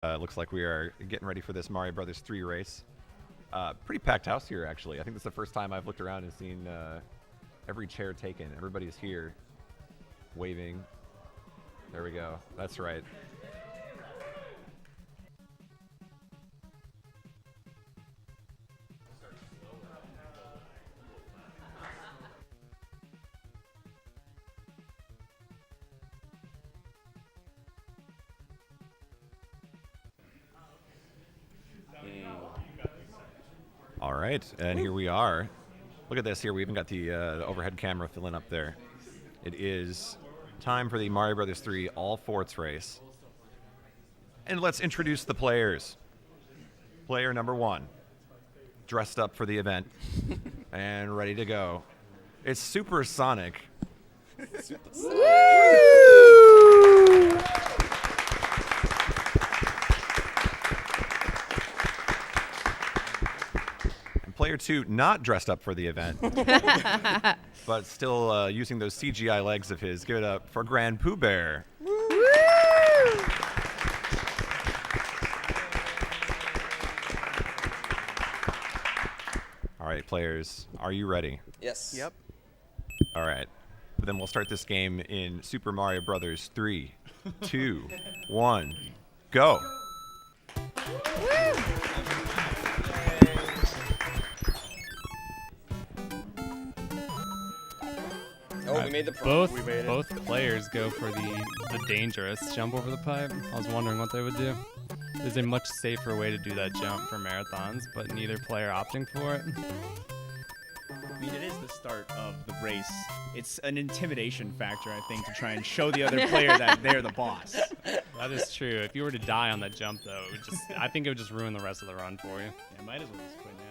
Looks like we are getting ready for this Mario Brothers 3 race. Pretty packed house here, actually. I think this is the first time I've looked around and seen every chair taken. Everybody's here, waving. There we go. That's right. All right, and here we are. Look at this here. We even got the overhead camera filling up there. It is time for the Mario Brothers 3 All Forts race. And let's introduce the players. Player number 1, dressed up for the event and ready to go. It's SuperSonic. Player 2, not dressed up for the event, but still using those CGI legs of his. Give it up for GrandPooBear. All right, players, are you ready? Yes. Yep. All right. Then we'll start this game in Super Mario Brothers 3, 2, 1, go. Oh, we made the pro. Both players go for the dangerous jump over the pipe. I was wondering what they would do. There's a much safer way to do that jump for marathons, but neither player opting for it. I mean, it is the start of the race. It's an intimidation factor, I think, to try and show the other player that they're the boss. That is true. If you were to die on that jump, though, I think it would just ruin the rest of the run for you. Yeah, might as well just quit now.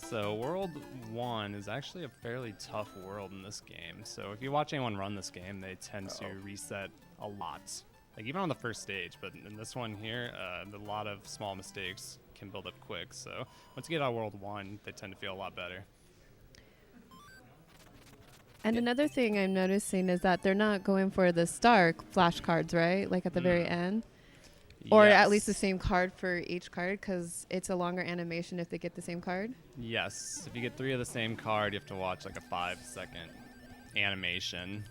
So World 1 is actually a fairly tough world in this game. So if you watch anyone run this game, they tend to reset a lot. Like even on the first stage, but in this one here, a lot of small mistakes can build up quick. So once you get out of World 1, they tend to feel a lot better. And another thing I'm noticing is that they're not going for the star flashcards, right? Like at the very end. Or at least the same card for each card, because it's a longer animation if they get the same card? Yes. If you get 3 of the same card, you have to watch like a 5-second animation.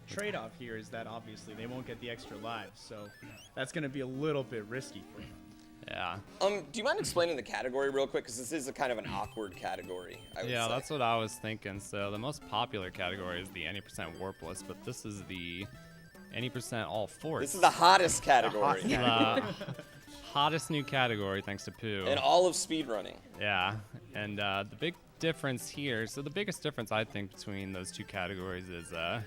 Trade-off here is that obviously they won't get the extra lives, so that's going to be a little bit risky for them. Yeah. Do you mind explaining the category real quick? Because this is a kind of an awkward category, I would say. That's what I was thinking. So the most popular category is the any percent warpless, but this is the any percent all forts. This is the hottest category. The hottest new category, thanks to Pooh. In all of speedrunning. Yeah, and the big difference here, so the biggest difference I think between those two categories is the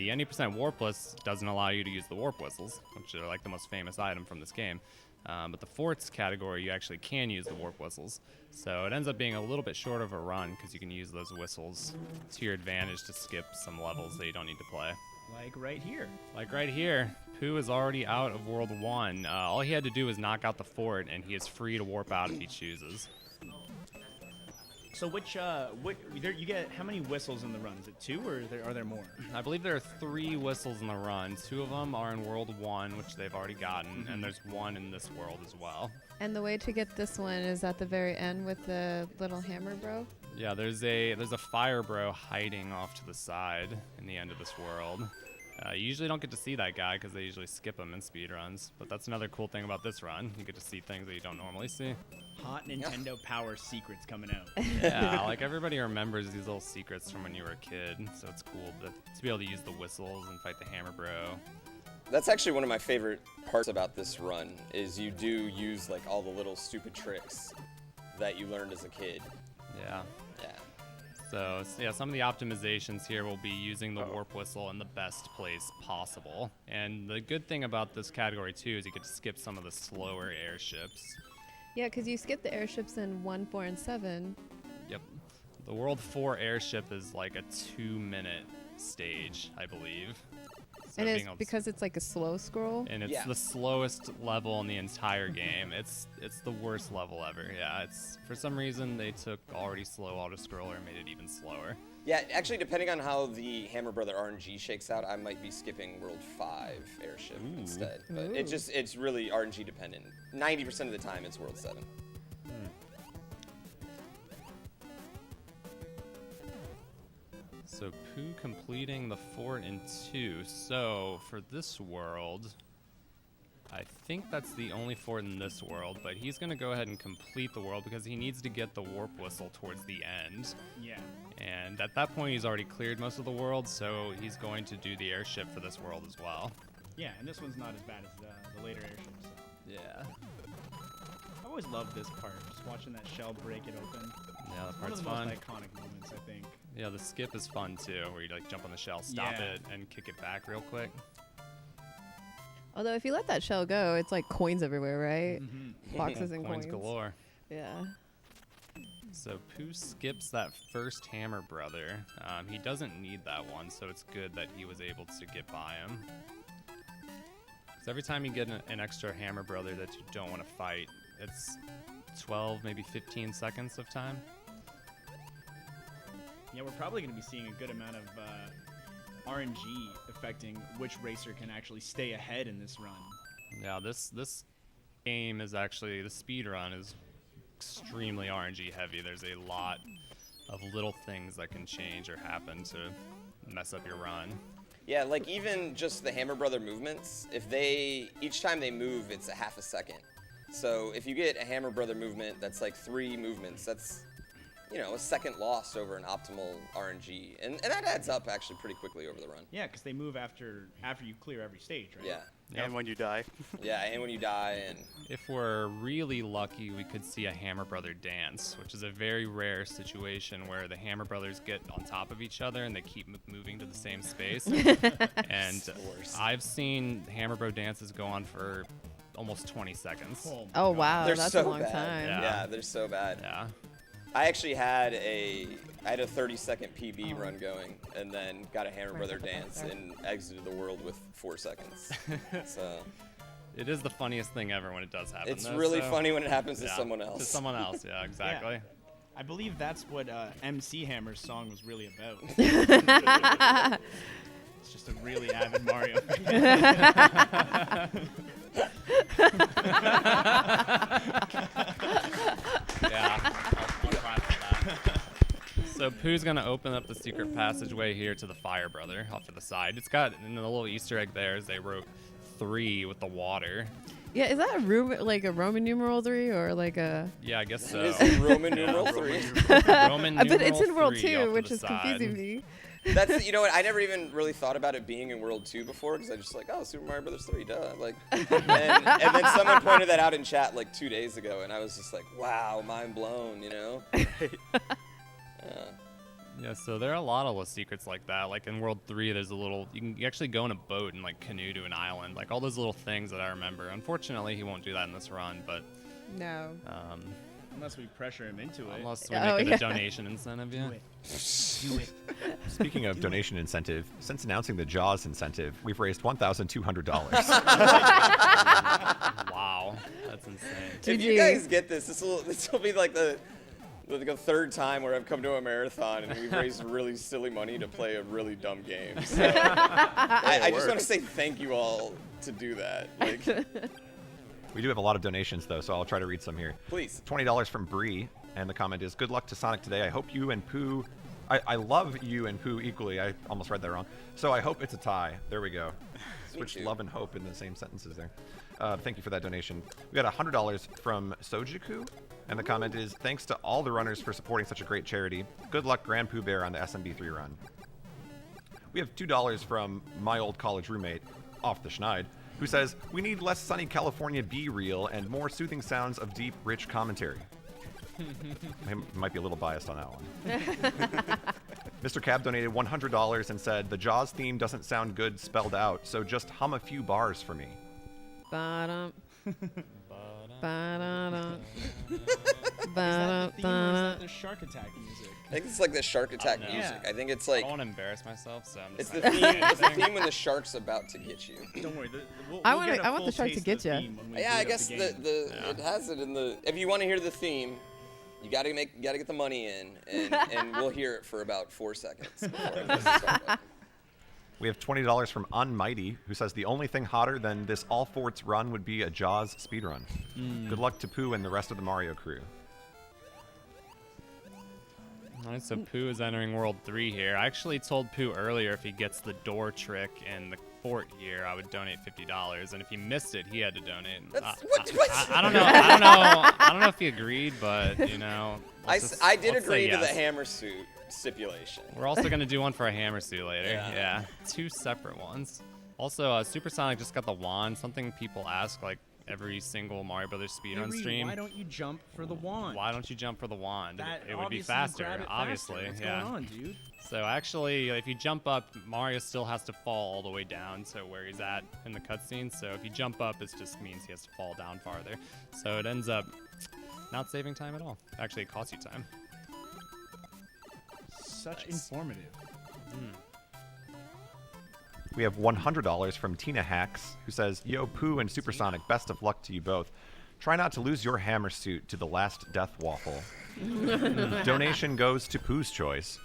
any percent warpless doesn't allow you to use the warp whistles, which are like the most famous item from this game. But the forts category, you actually can use the warp whistles. So it ends up being a little bit short of a run because you can use those whistles to your advantage to skip some levels that you don't need to play. Like right here. Like right here, Pooh is already out of World 1. All he had to do was knock out the fort, and he is free to warp out if he chooses. So you get how many whistles in the run? Is it 2 or are there more? I believe there are 3 whistles in the run. 2 of them are in World 1, which they've already gotten, and there's 1 in this world as well. And the way to get this one is at the very end with the little hammer bro? Yeah, there's a fire bro hiding off to the side in the end of this world. You usually don't get to see that guy because they usually skip him in speedruns, but that's another cool thing about this run. You get to see things that you don't normally see. Hot Nintendo Power secrets coming out. Yeah, like everybody remembers these little secrets from when you were a kid, so it's cool to be able to use the whistles and fight the hammer bro. That's actually one of my favorite parts about this run, is you do use like all the little stupid tricks that you learned as a kid. Yeah. Yeah. So yeah, some of the optimizations here will be using the warp whistle in the best place possible. And the good thing about this category too is you get to skip some of the slower airships. Yeah, because you skip the airships in 1, 4, and 7. Yep. The World 4 airship is like a 2-minute stage, I believe. So And it's because it's like a slow scroll? and it's the slowest level in the entire game. It's the worst level ever. Yeah, it's for some reason they took already slow auto scroller and made it even slower. Yeah, actually, depending on how the Hammer Brother RNG shakes out, I might be skipping World 5 Airship instead. But it's really RNG dependent. 90% of the time, it's World 7. So Pooh completing the fort in 2. So for this world, I think that's the only fort in this world, but he's going to go ahead and complete the world because he needs to get the warp whistle towards the end. Yeah. And at that point, he's already cleared most of the world, so he's going to do the airship for this world as well. Yeah, and this one's not as bad as the later airship. So. Yeah. I always loved this part, just watching that shell break it open. Yeah, that One part's of the fun. most iconic moments, I think. Yeah, the skip is fun too, where you like jump on the shell, stop Yeah. it, and kick it back real quick. Although if you let that shell go, it's like coins everywhere, right? Boxes and Coins coins. galore. Yeah. So Pooh skips that first Hammer Brother. He doesn't need that one, so it's good that he was able to get by him. Because every time you get an extra Hammer Brother that you don't want to fight, it's 12, maybe 15 seconds of time. Yeah, we're probably going to be seeing a good amount of RNG affecting which racer can actually stay ahead in this run. Yeah, this game is actually, the speedrun is extremely RNG heavy. There's a lot of little things that can change or happen to mess up your run. Yeah, like even just the Hammer Brother movements, each time they move, it's a half a second. So if you get a Hammer Brother movement that's like 3 movements, that's, a second lost over an optimal RNG. And that adds up actually pretty quickly over the run. Yeah, because they move after you clear every stage, right? Yeah. And when you die. Yeah, and when you die, and If we're really lucky, we could see a Hammer Brother dance, which is a very rare situation where the Hammer Brothers get on top of each other and they keep moving to the same space. And I've seen Hammer Bro dances go on for almost 20 seconds. Oh, my Oh God. wow, they're that's so a long bad. time. Yeah. They're so bad. Yeah. I actually had a 30-second PB run going, and then got a Hammer Brother dance and exited the world with 4 seconds. So It is the funniest thing ever when it does happen. it's though, really so- funny when it happens to Yeah, someone else. To someone else, yeah, exactly. I believe that's what MC Hammer's song was really about. It's just a really avid Mario fan. Yeah, I'll try for that. So Pooh's gonna open up the secret passageway here to the Fire Brother off to the side. It's got, in the little Easter egg there, is they wrote 3 with the water. Yeah, is that like a Roman numeral 3 or like a? Yeah, I guess so. It is Roman numeral 3. Roman But it's numeral in World 3 off 2, to which the is side. confusing me. That's what I never even really thought about it being in World 2 before, because I just like, oh, Super Mario Brothers 3, duh. Like, and then someone pointed that out in chat like 2 days ago, and I was just like, wow, mind blown, Yeah, so there are a lot of little secrets like that. Like in World 3, there's you can actually go in a boat and like canoe to an island. Like all those little things that I remember. Unfortunately, he won't do that in this run, but No. Unless we pressure him into it. unless we Oh, make it yeah. a donation incentive, yeah. Do it. Do it. Speaking of donation incentive, since announcing the Jaws incentive, we've raised $1,200. Wow, that's insane. If you guys get this will be like the 3rd time where I've come to a marathon and we've raised really silly money to play a really dumb game. So I just want to say thank you all to do that. Like, We do have a lot of donations, though, so I'll try to read some here. please. $20 from Bree, and the comment is, good luck to Sonic today. I hope you and Pooh... I love you and Pooh equally. I almost read that wrong. So I hope it's a tie. There we go. Switched too. love and hope in the same sentences there. Thank you for that donation. We got $100 from Sojiku, and the comment is, thanks to all the runners for supporting such a great charity. Good luck, GrandPooBear, on the SMB3 run. We have $2 from my old college roommate, Off the Schneid, who says, we need less sunny California B-reel and more soothing sounds of deep, rich commentary. I might be a little biased on that one. Mr. Cab donated $100 and said, the Jaws theme doesn't sound good spelled out, so just hum a few bars for me. Ba-dum. Ba-da-dum. Is that the theme or is that the shark attack music? I think it's like the shark attack know. music. Yeah. I think it's I like don't want to embarrass myself, so I'm it's just the not theme. gonna say It's the anything. theme when the shark's about to get you. Don't worry. I we'll wanna- get a I want the full shark to taste get of the ya. theme when we Yeah, boot I up guess the game. it has it in the. If you want to hear the theme, You gotta get the money in, and we'll hear it for about 4 seconds before I press the start button. We have $20 from Unmighty, who says the only thing hotter than this all forts run would be a Jaws speedrun. Good luck to Pooh and the rest of the Mario crew. All right, so Pooh is entering World 3 here. I actually told Pooh earlier if he gets the door trick and the fort here, I would donate $50. And if he missed it, he had to donate. I don't know. I don't know if he agreed, but you know. I did agree to the yes. hammer suit stipulation. We're also gonna do one for a hammer suit later. Yeah. Yeah, 2 separate ones. Also, Supersonic just got the wand. Something people ask like every single Mario Brothers speedrun stream. Why don't you jump for the wand? Why don't you jump for the wand? That It would be obviously faster, grab it obviously. faster. What's yeah. going on, dude? So actually, if you jump up, Mario still has to fall all the way down to where he's at in the cutscene. So if you jump up, it just means he has to fall down farther. So it ends up not saving time at all. Actually, it costs you time. Such informative. We have $100 from Tina Hacks, who says, Yo, Pooh and Supersonic, best of luck to you both. Try not to lose your hammer suit to the last death waffle. Donation goes to Pooh's choice.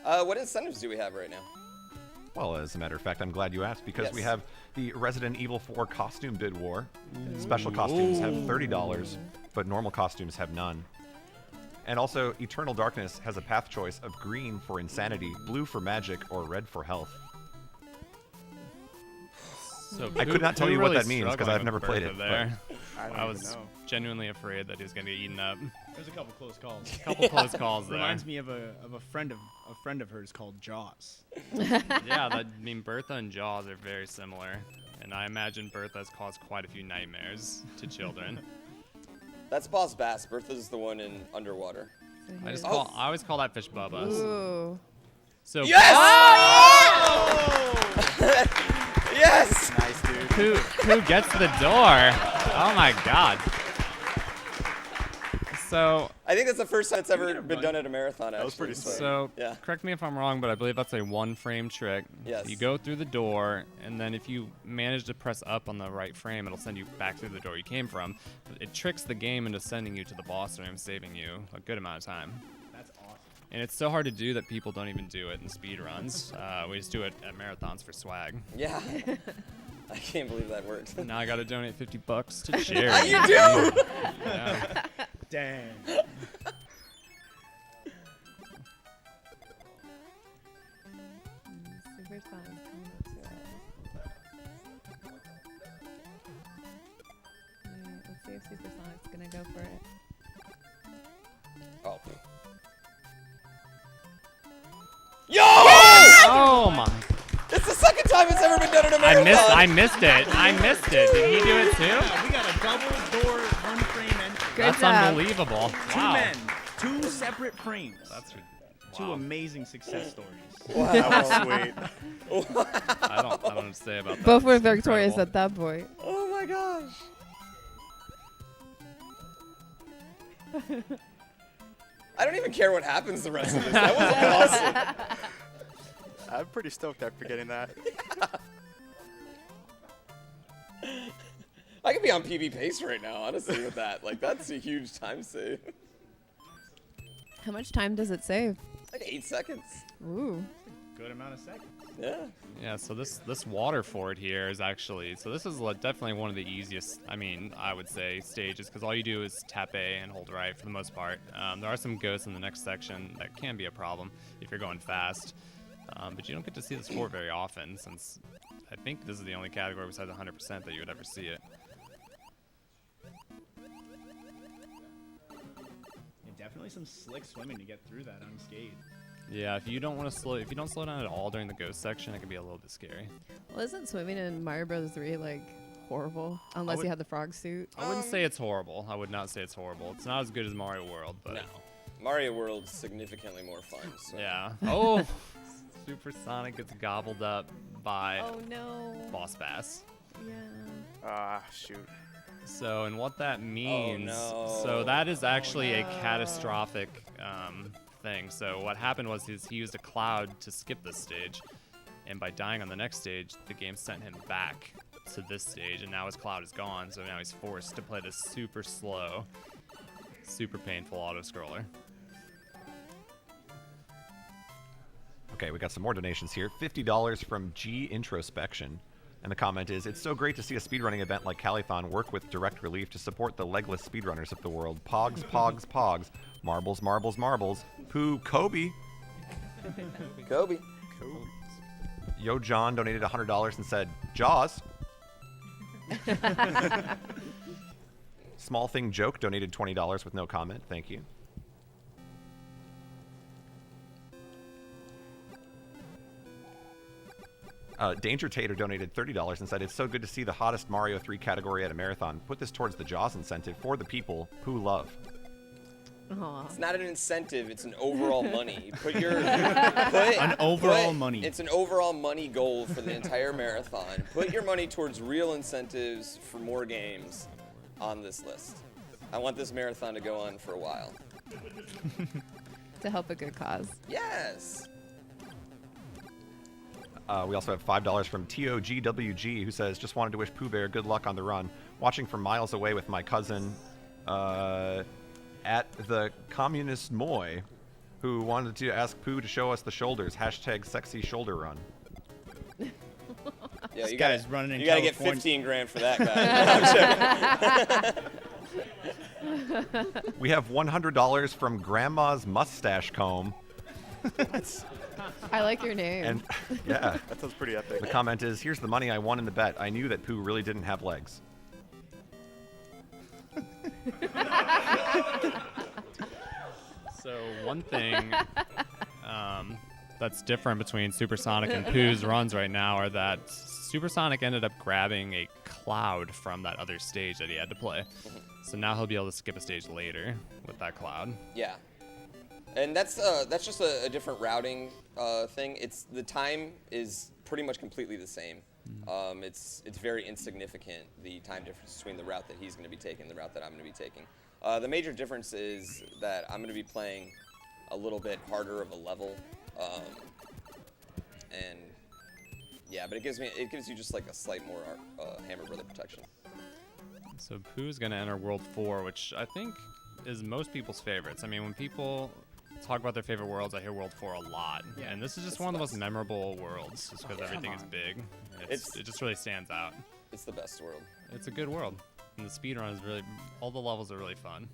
What incentives do we have right now? Well, as a matter of fact, I'm glad you asked, because we Yes. have the Resident Evil 4 costume bid war. Special costumes have $30, but normal costumes have none. And also, Eternal Darkness has a path choice of green for insanity, blue for magic, or red for health. So I could not tell Pooh you what really that means, 'cause struggling I've never with played Bertha it, There. I don't was even know. genuinely afraid that he was going to get eaten up. There's a couple close calls. Couple close calls there. Reminds me of a friend of hers called Jaws. Yeah, I mean, Bertha and Jaws are very similar, and I imagine Bertha has caused quite a few nightmares to children. That's Boss Bass. Bertha's the one in Underwater. I always call that fish Bubba. Ooh. So Yes! Yes! Nice, dude. Who gets the door? Oh my God. So I think that's the first time it's ever been done at a marathon. Actually. was pretty slick. So, Yeah. correct me if I'm wrong, but I believe that's a one-frame trick. Yes. You go through the door, and then if you manage to press up on the right frame, it'll send you back through the door you came from. It tricks the game into sending you to the boss room, saving you a good amount of time. That's awesome. And it's so hard to do that people don't even do it in speedruns. We just do it at marathons for swag. Yeah. I can't believe that worked. Now I gotta donate $50 to charity. You do? Yeah. Dang. Supersonic coming up to it. Alright, let's see if Supersonic's gonna go for it. Oh. Yo! Oh my! It's the second time it's ever been done in a marathon. I missed it. I missed it. Did he do it too? Yeah, we got a double door, one frame entry. Good That's job. unbelievable. Two Wow. men, 2 separate frames. That's Two wow. amazing success stories. That was sweet. I don't know what to say about that. Both were It's victorious incredible. at that point. Oh my gosh. I don't even care what happens the rest of this. That was awesome. I'm pretty stoked after getting that. I could be on PB pace right now, honestly, with that. Like, that's a huge time save. How much time does it save? Like 8 seconds. Ooh. Good amount of seconds. Yeah. Yeah, so this water fort here is actually, so this is definitely one of the easiest, I mean, I would say, stages, because all you do is tap A and hold right for the most part. There are some ghosts in the next section that can be a problem if you're going fast, but you don't get to see this fort very often, since I think this is the only category besides 100% that you would ever see it. Yeah, definitely some slick swimming to get through that unscathed. Yeah, if you don't slow down at all during the ghost section, it can be a little bit scary. Well, isn't swimming in Mario Bros. 3 like horrible? Unless would- you have the frog suit. I wouldn't say it's horrible. I would not say it's horrible. It's not as good as Mario World, but No. Mario World's significantly more fun. So. yeah. Oh, Supersonic gets gobbled up by Oh no. Boss Bass. Yeah. Ah, shoot. So, and what that means, no. so that is actually a catastrophic thing. So what happened was he used a cloud to skip this stage, and by dying on the next stage, the game sent him back to this stage, and now his cloud is gone, so now he's forced to play this super slow super painful auto scroller. Okay, we got some more donations here. $50 from G Introspection. And the comment is, it's so great to see a speedrunning event like Calithon work with direct relief to support the legless speedrunners of the world. Pogs, pogs, pogs. Marbles, marbles, marbles. Pooh, Kobe. Kobe. Yo John donated $100 and said, Jaws. Small Thing Joke donated $20 with no comment. Thank you. Danger Tater donated $30 and said, it's so good to see the hottest Mario 3 category at a marathon. Put this towards the Jaws incentive for the people who love. Aw. It's not an incentive, it's an overall money. Put your money. It's an overall money goal for the entire marathon. Put your money towards real incentives for more games on this list. I want this marathon to go on for a while. To help a good cause. Yes. We also have $5 from TOGWG, who says, just wanted to wish Pooh Bear good luck on the run. Watching from miles away with my cousin at the Communist Moy, who wanted to ask Pooh to show us the shoulders. Hashtag sexy shoulder run. Yeah, This guy's running in You gotta get California. 15 grand for that guy. We have $100 from Grandma's Mustache Comb. I like your name. And yeah, That sounds pretty epic. the comment is, here's the money I won in the bet. I knew that Pooh really didn't have legs. So one thing that's different between Supersonic and Pooh's runs right now are that Supersonic ended up grabbing a cloud from that other stage that he had to play. So now he'll be able to skip a stage later with that cloud. Yeah. And that's just a different routing thing. The time is pretty much completely the same. It's very insignificant, the time difference between the route that he's going to be taking and the route that I'm going to be taking. The major difference is that I'm going to be playing a little bit harder of a level, and yeah, but it gives you just like a slight more Hammer Brother protection. So Pooh's going to enter World 4, which I think is most people's favorites. I mean, when people talk about their favorite worlds, I hear World 4 a lot. Yeah. And this is just It's one of the the most best. memorable worlds, just because everything is big. It just really stands out. It's the best world. It's a good world. And the speedrun is really, all the levels are really fun.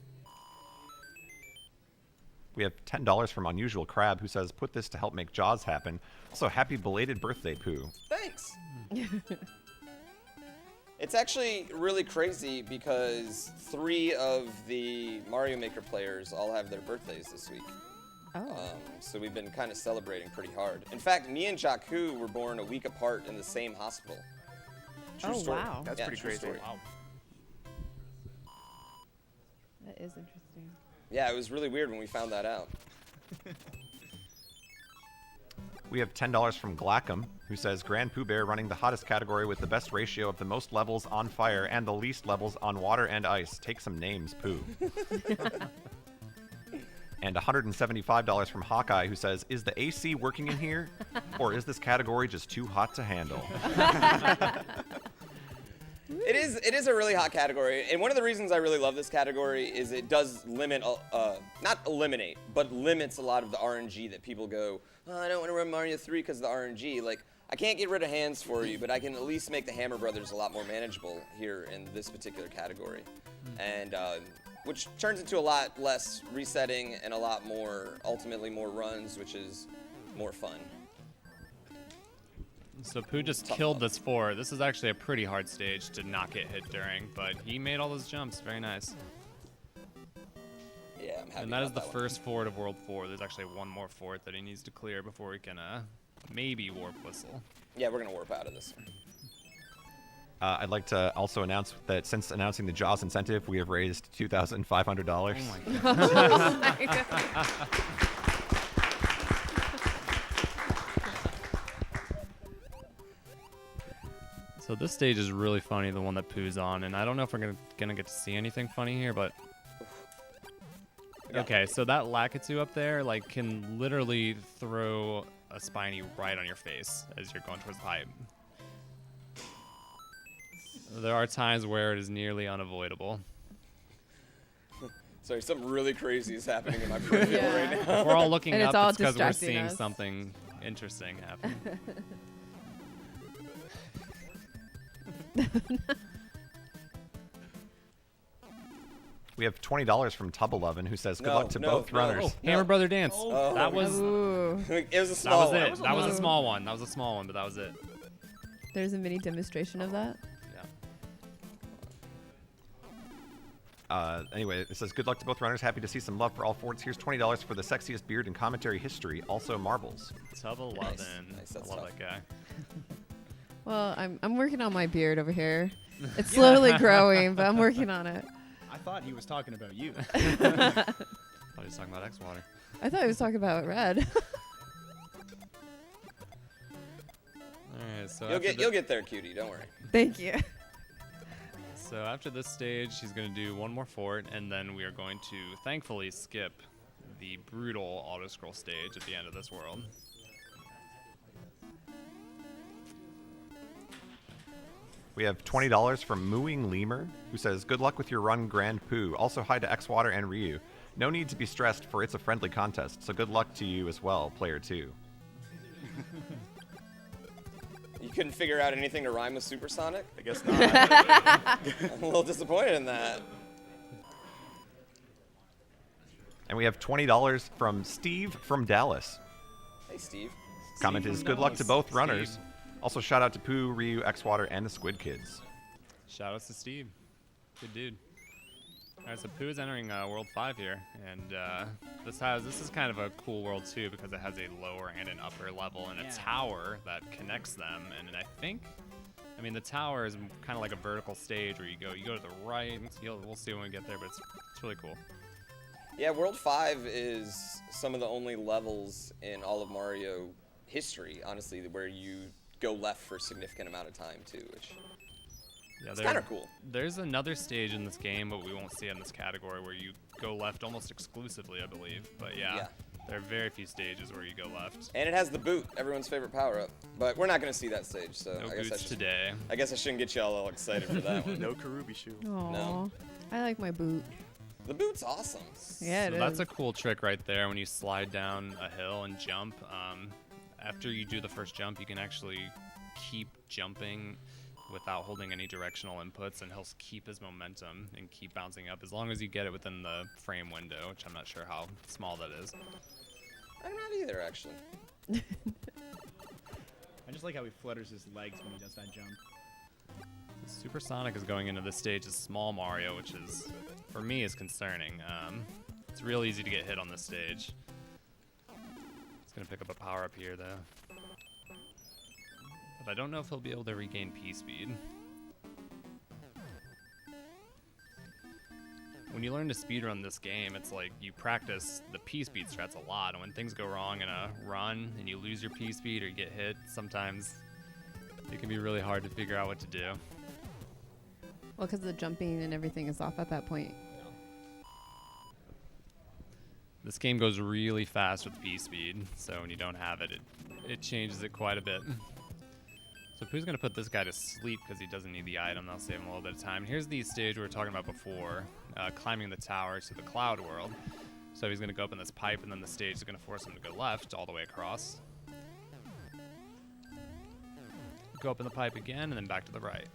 We have $10 from Unusual Crab, who says, put this to help make Jaws happen. Also, happy belated birthday, Pooh. Thanks. It's actually really crazy because 3 of the Mario Maker players all have their birthdays this week. Oh. So we've been kind of celebrating pretty hard. In fact, me and Jakku were born a week apart in the same hospital. True Oh, story. wow. That's Yeah, pretty true crazy. story. That is interesting. Yeah, it was really weird when we found that out. We have $10 from Glackham, who says, GrandPooBear running the hottest category with the best ratio of the most levels on fire and the least levels on water and ice. Take some names, Pooh. And $175 from Hawkeye, who says, is the AC working in here? Or is this category just too hot to handle? It is a really hot category, and one of the reasons I really love this category is it does limit, not eliminate, but limits a lot of the RNG that people go, oh, I don't want to run Mario 3 because of the RNG. Like, I can't get rid of hands for you, but I can at least make the Hammer Brothers a lot more manageable here in this particular category. And which turns into a lot less resetting and a lot more, ultimately more runs, which is more fun. So Pooh just killed this 4. This is actually a pretty hard stage to not get hit during, but he made all those jumps. Very nice. Yeah, I'm happy And that is about the that one. first fort of World 4. There's actually one more fort that he needs to clear before he can maybe warp whistle. Yeah, we're going to warp out of this one. I'd like to also announce that since announcing the Jaws incentive, we have raised $2,500. Oh my god. So this stage is really funny, the one that Pooh's on, and I don't know if we're gonna get to see anything funny here, but Yeah. okay. So that Lakitu up there, like, can literally throw a spiny right on your face as you're going towards the pipe. There are times where it is nearly unavoidable. Sorry, something really crazy is happening in my peripheral Yeah. right now. If we're all looking And it's up, all it's because we're distracting seeing us. something interesting happen. We have $20 from Tub11 who says, good No, luck to no, both no. runners. No. Hammer Brother Dance. Oh. That was Ooh. It was a that small was one. it. That was a small one. That was a small one, but that was it. There's a mini demonstration of that. Yeah. Anyway, it says, good luck to both runners. Happy to see some love for all forts. Here's $20 for the sexiest beard in commentary history. Also marbles. Tub 11. Nice, that's I love tough. that guy. Well, I'm working on my beard over here. It's slowly growing, but I'm working on it. I thought he was talking about you. I thought he was talking about X-Water. I thought he was talking about red. Alright, so You'll get there, cutie. Don't worry. Thank you. So after this stage, she's going to do one more fort, and then we are going to thankfully skip the brutal auto-scroll stage at the end of this world. We have $20 from Mooing Lemur, who says, good luck with your run, Grand Poo. Also, hi to X-Water and Ryu. No need to be stressed, for it's a friendly contest, so good luck to you as well, player 2. You couldn't figure out anything to rhyme with supersonic? I guess not. I'm a little disappointed in that. And we have $20 from Steve from Dallas. Hey, Steve. Comment Steve is, from good luck to Dallas. both Steve. runners. Also, shout out to Pooh, Ryu, X-Water, and the Squid Kids. Shout outs to Steve. Good dude. Alright, so Pooh is entering World 5 here, and this is kind of a cool world too because it has a lower and an upper level and a tower that connects them. And I mean the tower is kind of like a vertical stage where you go to the right. We'll see when we get there, but it's really cool. Yeah, World 5 is some of the only levels in all of Mario history, honestly, where you go left for a significant amount of time too, which Yeah, it's kind of cool. There's another stage in this game, but we won't see it in this category where you go left almost exclusively, I believe. But yeah, there are very few stages where you go left. And it has the boot, everyone's favorite power-up. But we're not going to see that stage, so No I guess boots today. I guess I shouldn't get y'all all excited for that one. No Karubi shoe. Aww. No. I like my boot. The boot's awesome. Yeah, So it that's is. a cool trick right there when you slide down a hill and jump. After you do the first jump, you can actually keep jumping without holding any directional inputs, and he'll keep his momentum and keep bouncing up as long as you get it within the frame window, which I'm not sure how small that is. I'm not either, actually. I just like how he flutters his legs when he does that jump. Supersonic is going into this stage as small Mario, which is, for me, is concerning. It's real easy to get hit on this stage. It's going to pick up a power-up here, though. But I don't know if he'll be able to regain P-Speed. When you learn to speedrun this game, it's like you practice the P-Speed strats a lot, and when things go wrong in a run and you lose your P-Speed or you get hit, sometimes it can be really hard to figure out what to do. Well, because the jumping and everything is off at that point. This game goes really fast with P-Speed, so when you don't have it, it changes it quite a bit. So Pooh's going to put this guy to sleep because he doesn't need the item. That'll save him a little bit of time. Here's the stage we were talking about before, climbing the tower to the cloud world. So he's going to go up in this pipe, and then the stage is going to force him to go left all the way across. Go up in the pipe again, and then back to the right.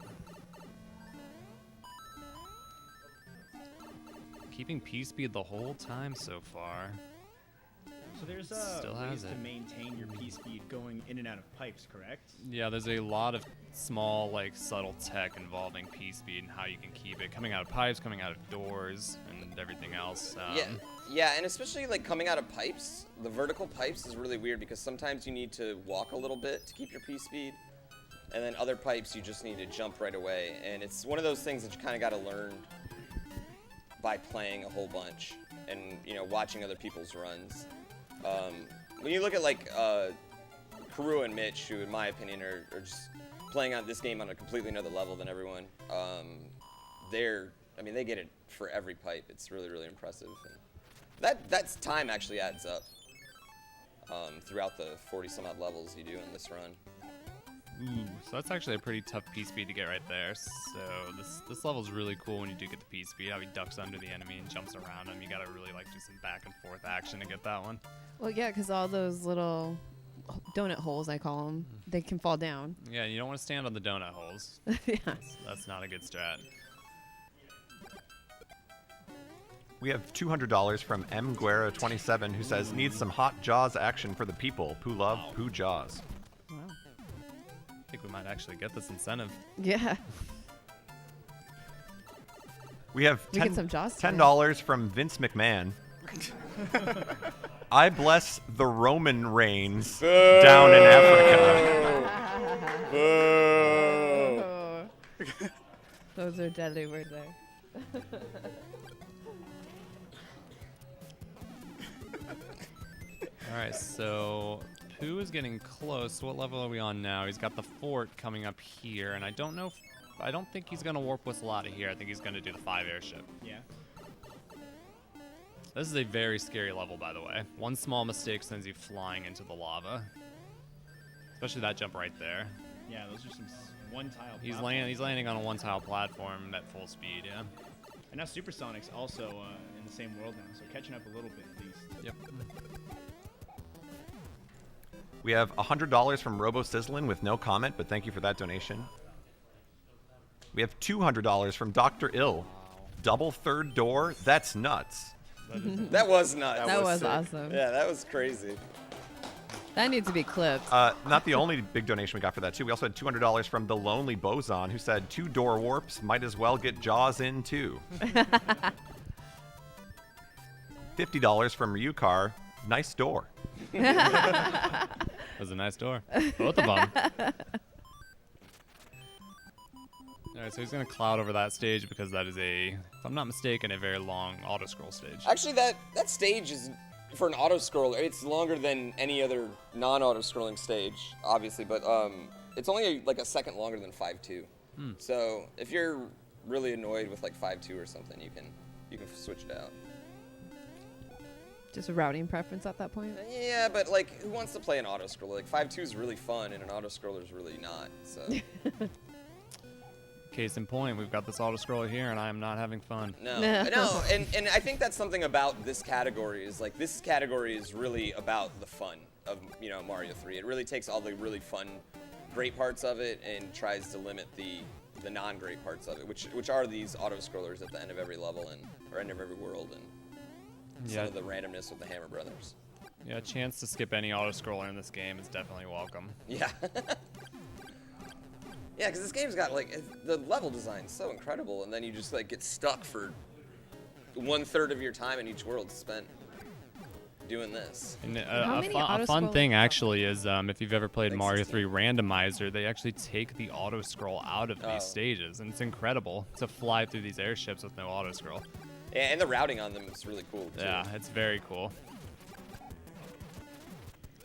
Keeping P-Speed the whole time so far. So there's Still has ways to it. maintain your P-Speed going in and out of pipes, correct? Yeah, there's a lot of small, like, subtle tech involving P-Speed and how you can keep it coming out of pipes, coming out of doors, and everything else. Yeah, and especially like coming out of pipes, the vertical pipes is really weird because sometimes you need to walk a little bit to keep your P-Speed, and then other pipes you just need to jump right away. And it's one of those things that you kind of got to learn by playing a whole bunch and, you know, watching other people's runs. When you look at like Karu and Mitch, who in my opinion are just playing on this game on a completely another level than everyone, they get it for every pipe. It's really, really impressive. And that's time actually adds up throughout the 40 some odd levels you do in this run. Ooh, so that's actually a pretty tough P-speed to get right there. So this level's really cool when you do get the P-speed, how he ducks under the enemy and jumps around him. You gotta really like do some back and forth action to get that one. Well, yeah, because all those little donut holes, I call them, they can fall down. Yeah, you don't want to stand on the donut holes. Yeah. That's not a good strat. We have $200 from M. Guerra27 who says, needs some hot Jaws action for the people. Pooh love, Pooh Jaws. Wow. I think we might actually get this incentive. Yeah. We have We get some Jaws today. $10 from Vince McMahon. I bless the Roman reigns down in Africa. Oh. Those are deadly words there. All right, so Pooh is getting close. What level are we on now? He's got the fort coming up here, and I don't know. I don't think he's gonna warp whistle out of here. I think he's gonna do the 5 airship. Yeah. This is a very scary level, by the way. One small mistake sends you flying into the lava. Especially that jump right there. Yeah, those are some one tile. He's platforms. He's landing on a one tile platform at full speed. Yeah. And now SuperSonic's also in the same world now, so catching up a little bit at least. Yep. We have $100 from Robo Sizzlin with no comment, but thank you for that donation. We have $200 from Dr. Ill. Double third door? That's nuts. That was nuts. That was sick. awesome. Yeah, that was crazy. That needs to be clipped. Not the only big donation we got for that, too. We also had $200 from The Lonely Boson, who said, 2 door warps, might as well get Jaws in, too. $50 from Ryukar, nice door. That was a nice door. Both of them. All right, so he's gonna cloud over that stage because that is if I'm not mistaken, a very long auto scroll stage. Actually, that stage is, for an auto scroller, it's longer than any other non-auto scrolling stage, obviously, but it's only like a second longer than 5.2. So if you're really annoyed with like 5.2 or something, you can switch it out. Just a routing preference at that point. Yeah, but like, who wants to play an auto scroller? Like 5.2 is really fun, and an auto scroller is really not. So Case in point, we've got this auto scroller here, and I am not having fun. no, and I think that's something about this category is like this category is really about the fun of Mario 3. It really takes all the really fun, great parts of it and tries to limit the non-great parts of it, which are these auto scrollers at the end of every level or end of every world and some of the randomness with the Hammer Brothers. Yeah, a chance to skip any auto scroller in this game is definitely welcome. Yeah. Yeah, because this game's got like the level design's so incredible, and then you just like get stuck for 1/3 of your time in each world spent doing this. And How a many fun auto-scroll- thing actually is if you've ever played Like Mario 16. 3 Randomizer, they actually take the auto scroll out of Oh. these stages, and it's incredible to fly through these airships with no auto scroll. Yeah, and the routing on them is really cool too. Yeah, it's very cool.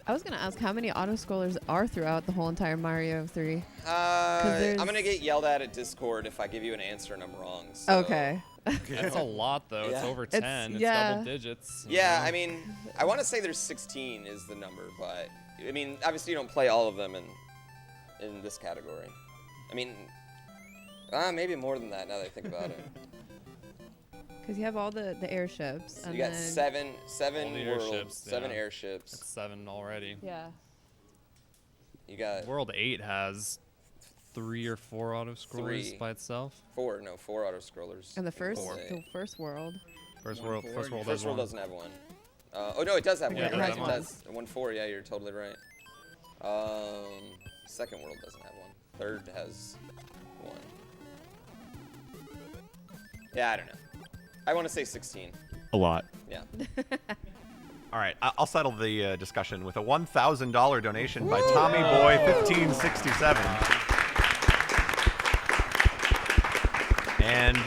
I was gonna ask how many auto scrollers are throughout the whole entire Mario 3. I'm gonna get yelled at Discord if I give you an answer and I'm wrong. So. Okay. That's a lot though. It's Yeah. over It's- 10. It's yeah. double digits. you Yeah, know? I mean, I want to say there's 16 is the number, but I mean, obviously you don't play all of them in this category. I mean, maybe more than that now that I think about it. Because you have all the airships. So and you got then, seven All the worlds, airships, 7 yeah. airships. It's 7 already. Yeah. You got World 8 has 3 or 4 auto scrollers 3. by itself. 4 auto scrollers. And the first World world. First One world forward. has First world one. doesn't have one. Oh no, it does have one. Yeah, You're it right, has it one. does. 1-4, yeah, you're totally right. Second world doesn't have one. Third has one. Yeah, I don't know. I want to say 16. A lot. Yeah. All right, I'll settle the discussion with a $1,000 donation by Tommy Boy 1567. And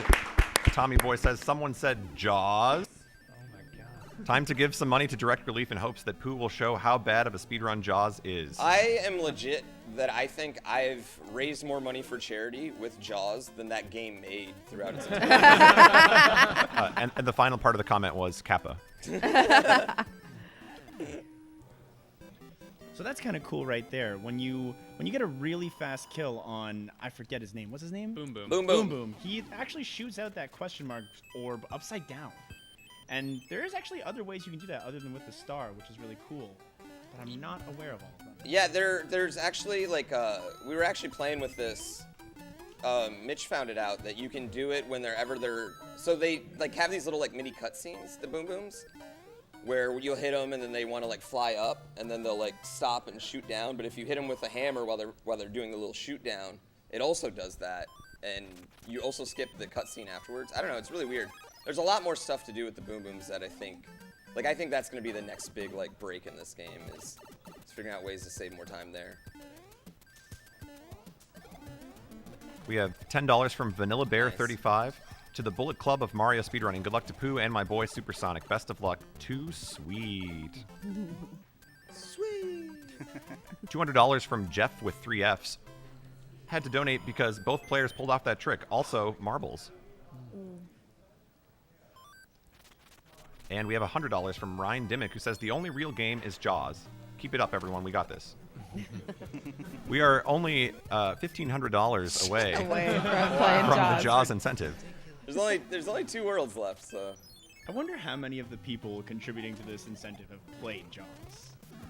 Tommy Boy says, someone said Jaws. Oh my god. Time to give some money to Direct Relief in hopes that Pooh will show how bad of a speedrun Jaws is. I am legit that I think I've raised more money for charity with Jaws than that game made throughout its entire And the final part of the comment was Kappa. So that's kind of cool right there. When you get a really fast kill on, I forget his name. What's his name? Boom boom. Boom Boom boom. Boom. He actually shoots out that question mark orb upside down. And there's actually other ways you can do that other than with the star, which is really cool. But I'm not aware of all of them. Yeah, there's actually like we were actually playing with this. Mitch found it out that you can do it whenever they're so they like have these little like mini cutscenes, the boom booms, where you'll hit them and then they want to like fly up and then they'll like stop and shoot down. But if you hit them with a hammer while they're doing the little shoot down, it also does that, and you also skip the cutscene afterwards. I don't know, it's really weird. There's a lot more stuff to do with the boom booms that I think that's gonna be the next big like break in this game is figuring out ways to save more time there. We have $10 from Vanilla Bear Nice. 35 to the Bullet Club of Mario Speedrunning. Good luck to Pooh and my boy Supersonic. Best of luck. Too sweet. Sweet. $200 from Jeff with 3 Fs. Had to donate because both players pulled off that trick. Also, marbles. And we have $100 from Ryan Dimmick, who says the only real game is Jaws. Keep it up, everyone. We got this. We are only $1,500 away Away from playing from the Jaws. Jaws incentive. There's only 2 worlds left, so. I wonder how many of the people contributing to this incentive have played Jaws.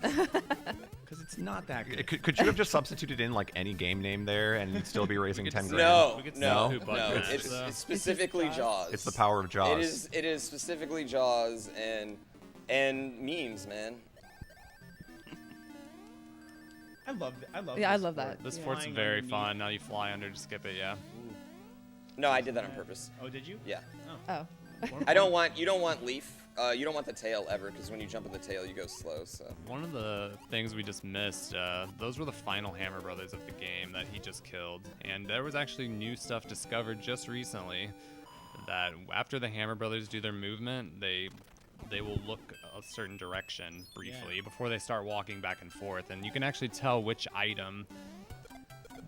Because it's not that good. Could you have just substituted in like any game name there and you'd still be raising 10 grand? No, We could no, see who no. button It's, mashed, though. it's specifically It's just Jaws. It's the power of Jaws. It is specifically Jaws and memes, man. I love Yeah, I this love sport. that. This Yeah. fort's Flying very underneath. fun. Now you fly under to skip it, yeah. No, I did that on purpose. Oh, did you? Yeah. Oh. You don't want leaf. You don't want the tail ever, because when you jump at the tail, you go slow. So. One of the things we just missed, those were the final Hammer Brothers of the game that he just killed. And there was actually new stuff discovered just recently that after the Hammer Brothers do their movement, they will look a certain direction briefly before they start walking back and forth. And you can actually tell which item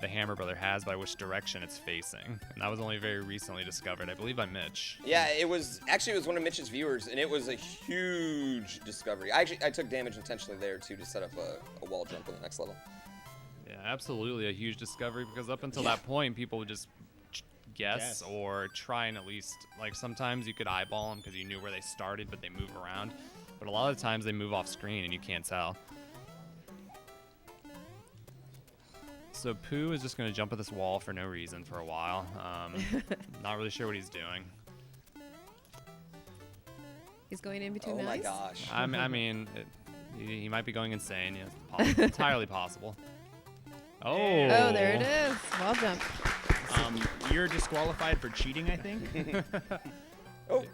the Hammer Brother has by which direction it's facing. And that was only very recently discovered, I believe, by Mitch. Yeah, it was one of Mitch's viewers, and it was a huge discovery. I took damage intentionally there too to set up a wall jump on the next level. Yeah, absolutely a huge discovery, because up until that point, people would just guess or try and at least, like, sometimes you could eyeball them because you knew where they started, but they move around. But a lot of times they move off screen and you can't tell. So Pooh is just going to jump at this wall for no reason for a while. Not really sure what he's doing. He's going in between Oh the my ice? gosh. I mean, he might be going insane. Yeah, it's entirely possible. Oh. Oh, there it is. Well done. You're disqualified for cheating, I think. Oh.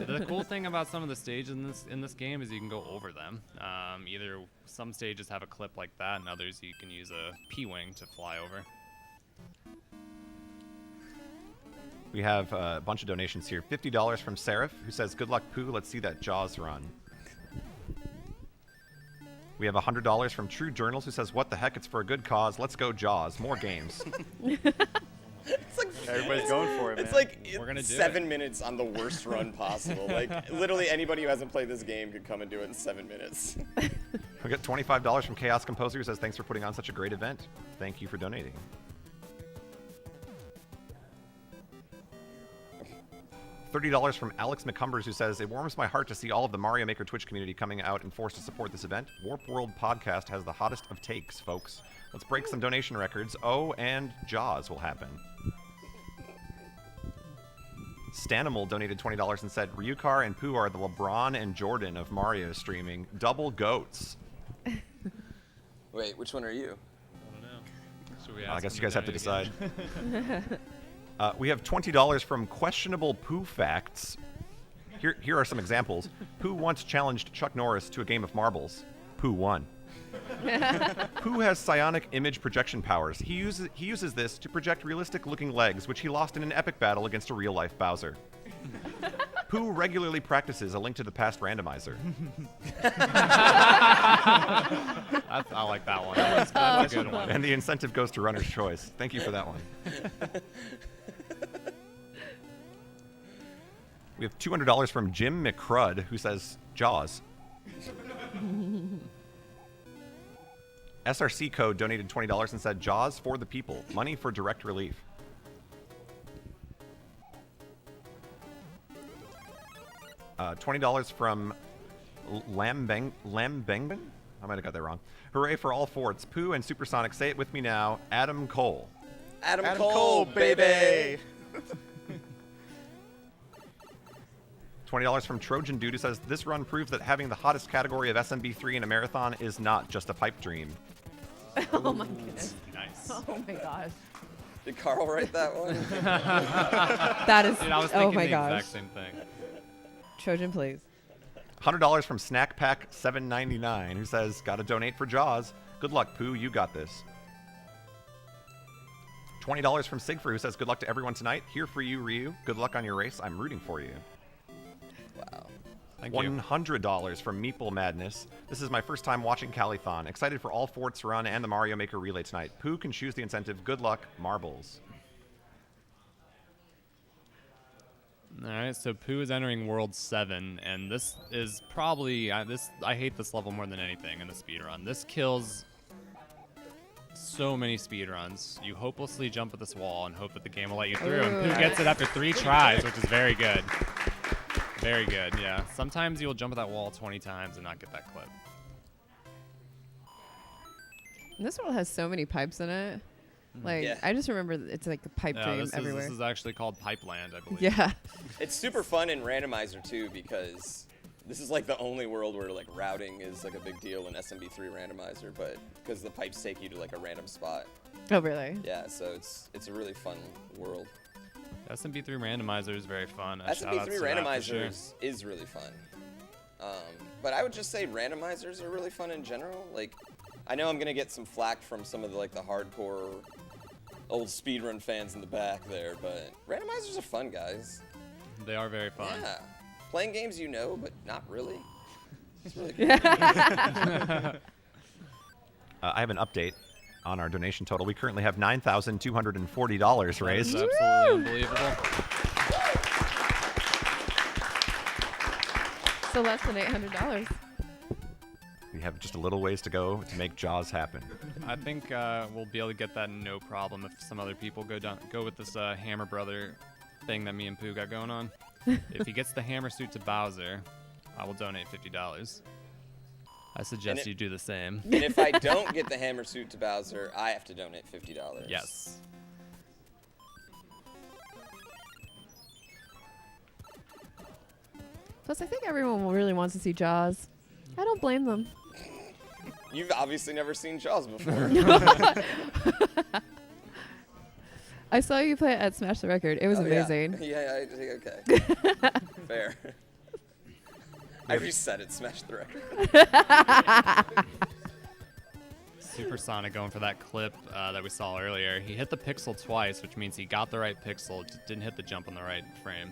The cool thing about some of the stages in this game is you can go over them. Either some stages have a clip like that, and others you can use a P-wing to fly over. We have a bunch of donations here. $50 from Seraph, who says, good luck, Pooh. Let's see that Jaws run. We have $100 from True Journals, who says, what the heck? It's for a good cause. Let's go Jaws. More games. It's like Everybody's going for it, man. It's like We're gonna do 7 minutes on the worst run possible. Like literally anybody who hasn't played this game could come and do it in 7 minutes. We got $25 from Chaos Composer, who says, thanks for putting on such a great event. Thank you for donating. $30 from Alex McCumbers, who says, it warms my heart to see all of the Mario Maker Twitch community coming out in force to support this event. Warp World Podcast has the hottest of takes, folks. Let's break some donation records. Oh, and Jaws will happen. Stanimal donated $20 and said, Ryukar and Pooh are the LeBron and Jordan of Mario streaming. Double goats. Wait, which one are you? I don't know. Should we I ask guess him you to guys have to donate decide. again? We have $20 from Questionable Pooh Facts. Here are some examples. Pooh once challenged Chuck Norris to a game of marbles. Pooh won. Pooh has psionic image projection powers. He uses this to project realistic-looking legs, which he lost in an epic battle against a real-life Bowser. Pooh regularly practices A Link to the Past randomizer. I like that one. That's a good one. And the incentive goes to Runner's Choice. Thank you for that one. We have $200 from Jim McCrud, who says, Jaws. SRC Code donated $20 and said, Jaws for the people. Money for direct relief. $20 from Lambengben? I might have got that wrong. Hooray for all forts. Pooh and Supersonic, say it with me now. Adam Cole. Adam Adam Cole, baby. $20 from Trojan Dude, who says, this run proves that having the hottest category of SMB3 in a marathon is not just a pipe dream. Oh my goodness. Nice. Oh my gosh. Did Carl write that one? That is. Dude, I was Oh thinking my the gosh. exact same thing. Trojan, please. $100 from Snack Pack 799, who says, gotta donate for Jaws. Good luck, Pooh, you got this. $20 from Sigfrid, who says, good luck to everyone tonight. Here for you, Ryu. Good luck on your race. I'm rooting for you. Wow. Thank you. $100 from Meeple Madness. This is my first time watching Calithon. Excited for all Forts Run and the Mario Maker Relay tonight. Pooh can choose the incentive. Good luck, Marbles. All right, so Pooh is entering World 7, and this is probably I hate this level more than anything in the speedrun. This kills so many speedruns. You hopelessly jump at this wall and hope that the game will let you through, and Pooh gets it after 3 tries, which is very good. Very good, yeah. Sometimes you'll jump at that wall 20 times and not get that clip. And this world has so many pipes in it. Like, Yeah. I just remember it's like a pipe dream everywhere. This is actually called Pipeland, I believe. Yeah. It's super fun in randomizer too because this is like the only world where like routing is like a big deal in SMB3 randomizer, but because the pipes take you to like a random spot. Oh, really? Yeah, so it's a really fun world. SMB3 Randomizer is very fun. Shout out SMB3 to that for sure. randomizers is really fun. But I would just say randomizers are really fun in general. Like, I know I'm gonna get some flack from some of the like the hardcore old speedrun fans in the back there, but randomizers are fun, guys. They are very fun. Yeah, playing games you know, but not really. It's really cool. I have an update on our donation total. We currently have $9,240 raised. That's absolutely unbelievable. So less than $800. We have just a little ways to go to make Jaws happen. I think we'll be able to get that no problem if some other people go with this Hammer Brother thing that me and Pooh got going on. If he gets the hammer suit to Bowser, I will donate $50. I suggest you do the same. And if I don't get the hammer suit to Bowser, I have to donate $50. Yes. Plus, I think everyone really wants to see Jaws. I don't blame them. You've obviously never seen Jaws before. I saw you play it at Smash the Record. It was Oh, amazing. Yeah, okay. Fair. I reset it, smashed the record. Supersonic going for that clip that we saw earlier. He hit the pixel twice, which means he got the right pixel, just didn't hit the jump on the right frame.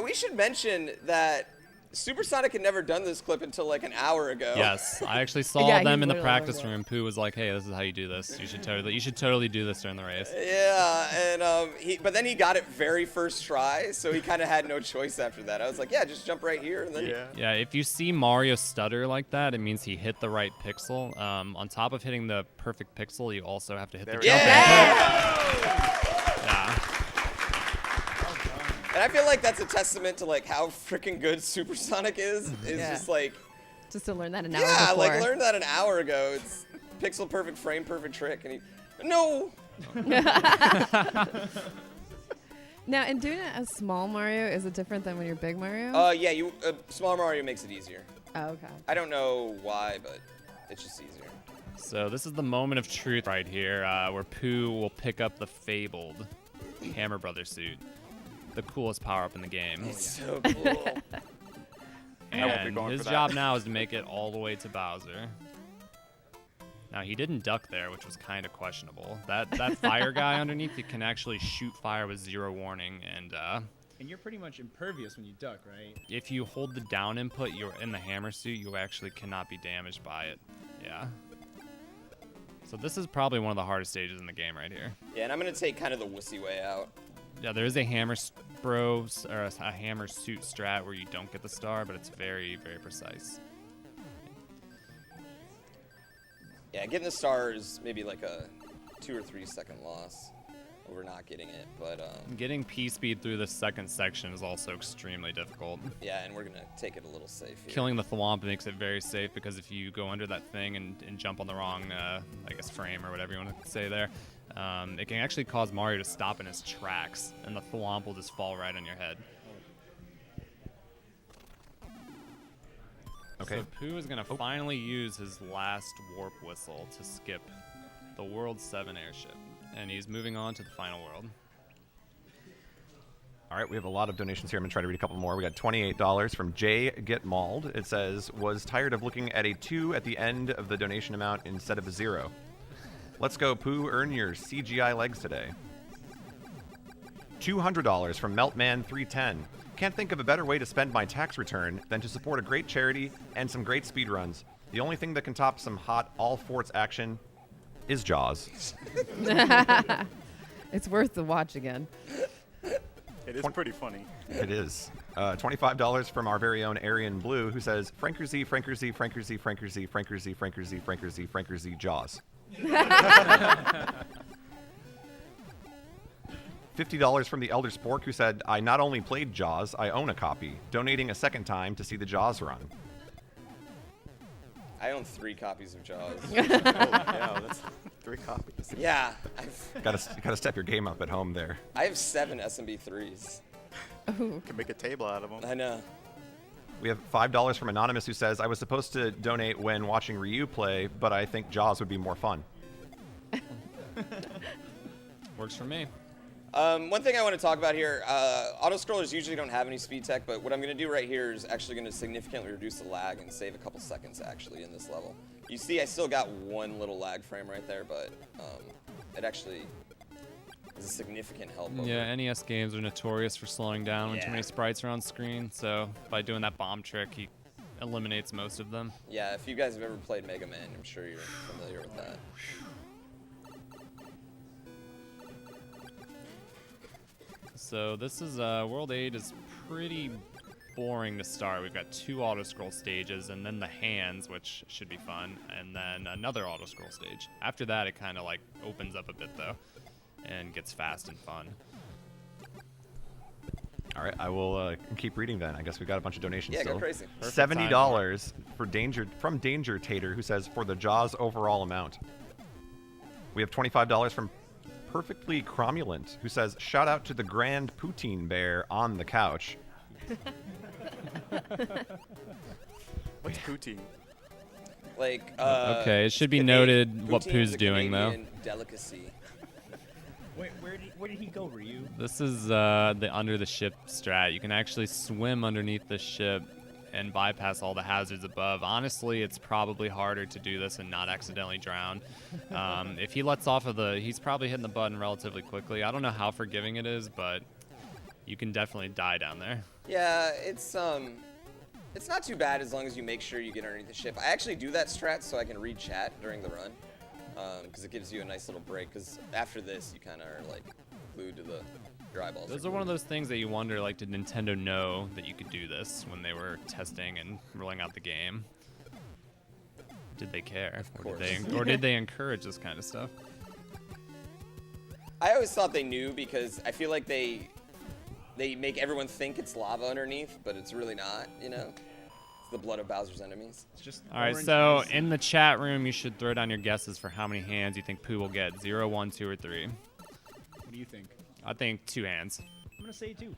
We should mention that Supersonic had never done this clip until like an hour ago. Yes, I actually saw Yeah, them he in the literally practice was. room. Pooh was like, "Hey, this is how you do this. You should totally do this during the race." Yeah, and but then he got it very first try, so he kind of had no choice after that. I was like, yeah, just jump right here, and then Yeah, if you see Mario stutter like that, it means he hit the right pixel. On top of hitting the perfect pixel, you also have to hit the There jump. we go. Yeah. And I feel like that's a testament to like how freaking good Supersonic is. It's Yeah. just like, Just to learn that an hour yeah, before. like learned that an hour ago. It's pixel perfect, frame perfect trick, and he, no. Now, in doing it as small Mario, is it different than when you're big Mario? Yeah, Small Mario makes it easier. Oh, okay. I don't know why, but it's just easier. So this is the moment of truth right here, where Pooh will pick up the fabled Hammer Brother suit, the coolest power-up in the game. It's so cool. I won't be And going his for that. job now is to make it all the way to Bowser. Now, he didn't duck there, which was kind of questionable. That fire guy underneath, he can actually shoot fire with 0 warning, and And you're pretty much impervious when you duck, right? if you hold the down input, you're in the hammer suit, you actually cannot be damaged by it. Yeah. So this is probably one of the hardest stages in the game right here. Yeah, and I'm gonna take kind of the wussy way out. Yeah, there is a hammer a hammer suit strat where you don't get the star, but it's very, very precise. Yeah, getting the star is maybe like a 2 or 3 second loss over not getting it, but Getting P speed through the second section is also extremely difficult. yeah, and we're gonna take it a little safe here. Killing the Thwomp makes it very safe because if you go under that thing and jump on the wrong, I guess, frame or whatever you want to say there, it can actually cause Mario to stop in his tracks, and the Thwomp will just fall right on your head. Okay. So Pooh is going to finally use his last warp whistle to skip the World 7 airship, and he's moving on to the final world. All right, we have a lot of donations here. I'm going to try to read a couple more. We got $28 from Jay Get Mauled. It says, was tired of looking at a 2 at the end of the donation amount instead of a 0. Let's go, Pooh. Earn your CGI legs today. $200 from Meltman310. Can't think of a better way to spend my tax return than to support a great charity and some great speedruns. The only thing that can top some hot all forts action is Jaws. It's worth the watch again. It is pretty funny. It is. $25 from our very own Aryan Blue, who says, Frankerzy, Frankerzy, Frankerzy, Frankerzy, Frankerzy, Frankerzy, Frankerzy, Frankerzy, Jaws. $50 from the Elder Spork, who said, I not only played Jaws, I own a copy, donating a second time to see the Jaws run. I own 3 copies of Jaws. Oh, yeah, that's 3 copies. Yeah, I've Gotta step your game up at home there. I have 7 SMB3s. Can make a table out of them. I know. We have $5 from Anonymous, who says, I was supposed to donate when watching Ryu play, but I think Jaws would be more fun. Works for me. One thing I want to talk about here, auto-scrollers usually don't have any speed tech, but what I'm going to do right here is actually going to significantly reduce the lag and save a couple seconds actually in this level. You see I still got 1 little lag frame right there, but it actually is a significant help. Yeah, NES games are notorious for slowing down when too Yeah. many sprites are on screen, so by doing that bomb trick, he eliminates most of them. Yeah, if you guys have ever played Mega Man, I'm sure you're familiar with that. So this is World 8 is pretty boring to start. We've got 2 auto-scroll stages, and then the hands, which should be fun, and then another auto-scroll stage. After that, it kind of like opens up a bit though, and gets fast and fun. All right, I will keep reading then. I guess we got a bunch of donations Yeah, still. go crazy. Perfect $70 for from Danger Tater, who says, for the Jaws overall amount. We have $25 from Perfectly Cromulent, who says, shout out to the Grand Poutine Bear on the couch. What's poutine? Like, Okay, it should be Canadian- noted what poutine Pooh's is a doing, though. Canadian delicacy. Where did he go, Ryu? This is the under the ship strat. You can actually swim underneath the ship and bypass all the hazards above. Honestly, it's probably harder to do this and not accidentally drown. If he lets off of he's probably hitting the button relatively quickly. I don't know how forgiving it is, but you can definitely die down there. Yeah, it's not too bad as long as you make sure you get underneath the ship. I actually do that strat so I can read chat during the run, because it gives you a nice little break. Because after this, you kind of are like glued to your eyeballs. Those are one of those things that you wonder, like, did Nintendo know that you could do this when they were testing and rolling out the game? Did they care? Or did they encourage this kind of stuff? I always thought they knew because I feel like they make everyone think it's lava underneath, but it's really not. You know, it's the blood of Bowser's enemies. It's just All right, orange so ice. in the chat room, you should throw down your guesses for how many hands you think Pooh will get. 0, 1, 2, or 3. What do you think? I think 2 hands. I'm gonna say 2.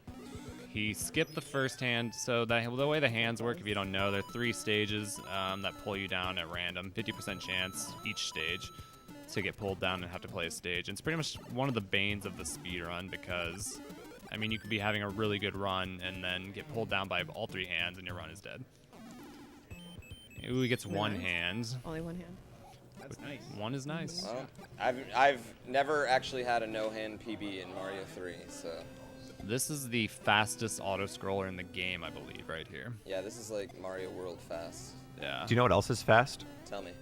He skipped the first hand, so the way the hands work, if you don't know, there are 3 stages that pull you down at random, 50% chance each stage to get pulled down and have to play a stage. And it's pretty much one of the banes of the speed run because, I mean, you could be having a really good run and then get pulled down by all 3 hands and your run is dead. Ooh, he gets 1 hand. Only 1 hand. That's nice. 1 is nice. Well, I've never actually had a no-hand PB in Mario 3, so This is the fastest auto-scroller in the game, I believe, right here. yeah, this is like Mario World fast. Yeah. Do you know what else is fast? Tell me.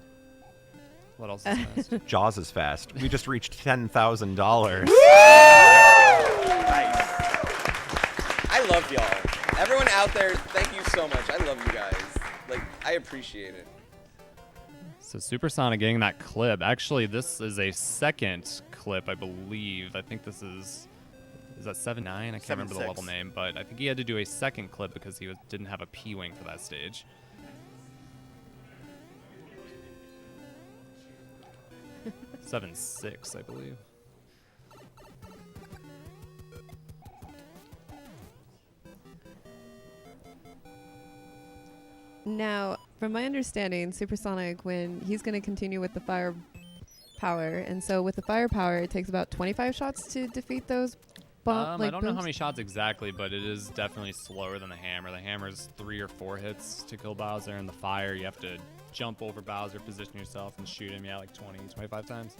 What else is fast? Jaws is fast. We just reached $10,000. I love y'all. Everyone out there, thank you so much. I love you guys. Like, I appreciate it. So Supersonic getting that clip. Actually, this is a second clip, I believe. I think this is that 7-9? I can't remember the 7-6. level name, but I think he had to do a second clip because he didn't have a P-Wing for that stage. – 7-6, I believe. Now, from my understanding, Supersonic, when he's going to continue with the fire power, and so with the fire power, it takes about 25 shots to defeat those I don't know how many shots exactly, but it is definitely slower than the hammer. The hammer's 3 or 4 hits to kill Bowser, and the fire, you have to jump over Bowser, position yourself, and shoot him, like 20, 25 times.